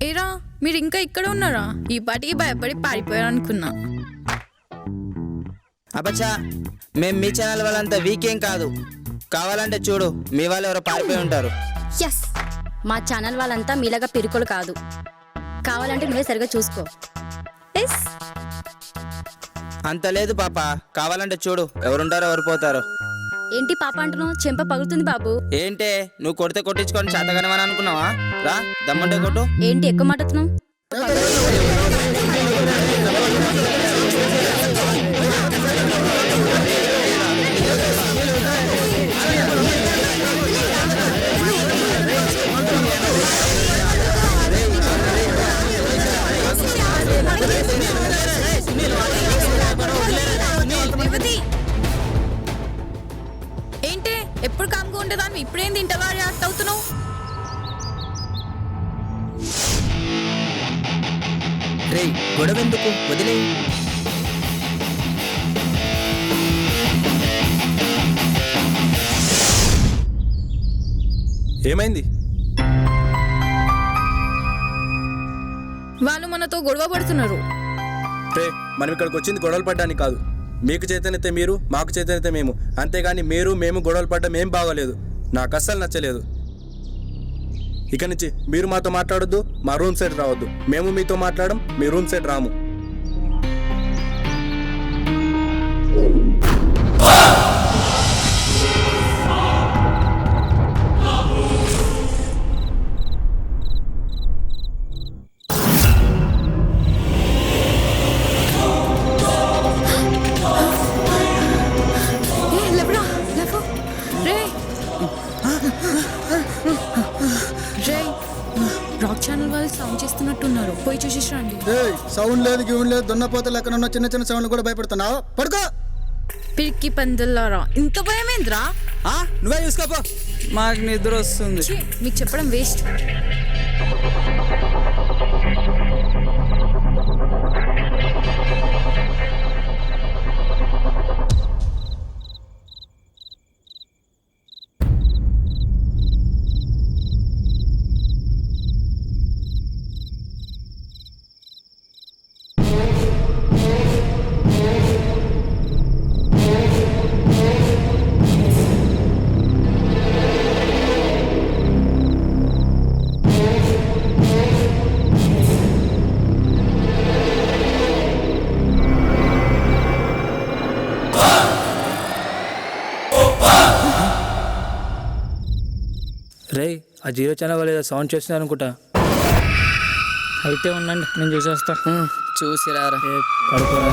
ఏరా మీరు ఇంకా ఇక్కడ ఉన్నారా? ఈ పాటికి భయపడి పారిపోయారనుకున్నా. అబ్బచ్చా, మేము మీ ఛానల్ వాళ్ళంతా వీకేం కాదు. కావాలంటే చూడు, మీ వాళ్ళు ఎవరో పారిపోయి ఉంటారు. ఎస్, మా ఛానల్ వాళ్ళంతా మీలాగా పిరుకులు కాదు. కావాలంటే నువ్వే సరిగా చూసుకో. ఎస్, అంత లేదు పాప, కావాలంటే చూడు ఎవరుంటారో ఎవరు పోతారో. ఏంటి పాప అంటున్నావు? చెంప పగులుతుంది బాబు. ఏంటే నువ్వు కొడితే కొట్టించుకొని చేతగనమని అనుకున్నావా? రా దమ్ముంటే కొట్టు. ఏంటి ఎక్కువ మాట్లాడుతున్నావు? ఏంటే ఎప్పుడు కామ్గా ఉండేదాన్ని ఇప్పుడేం తింటావా రియాక్ట్ అవుతున్నావు? రే గొడవ ఎందుకు, వదిలే. ఏమైంది? వాళ్ళు మనతో గొడవ పడుతున్నారు. రే మనం ఇక్కడికి వచ్చింది గొడవలు పడ్డానికి కాదు. మీకు చేతనైతే మీరు, మాకు చేతనైతే మేము. అంతేగాని మీరు మేము గొడవలు పడ్డం ఏం బాగోలేదు. నాకు అస్సలు నచ్చలేదు. ఇక నుంచి మీరు మాతో మాట్లాడొద్దు, మా రూమ్ సైడ్ రావద్దు. మేము మీతో మాట్లాడడం, మీ రూమ్ సైడ్ రాము. రాక్ ఛానల్ వాళ్ళు సౌండ్ చేస్తున్నట్టున్నారు, పోయి చూసేసి రండి. సౌండ్ లేదు గిౌండ్ లేదు, దున్నపోతలు ఎక్కడ ఉన్న చిన్న చిన్న సౌండ్ కూడా భయపడుతున్నావు. పడుకో. పిరికి పందులారా, ఇంత భయమేంద్రా? నువ్వే చూసుకోపో, మాకు నిద్ర వస్తుంది. మీకు చెప్పడం వేస్ట్. రే ఆ జీరో ఛానల్ వాళ్ళు ఏదో సౌండ్ చేస్తున్నారు అనుకుంటా. అయితే ఉండండి, నేను చూసేస్తా. చూసి రారా. పడుకోరా.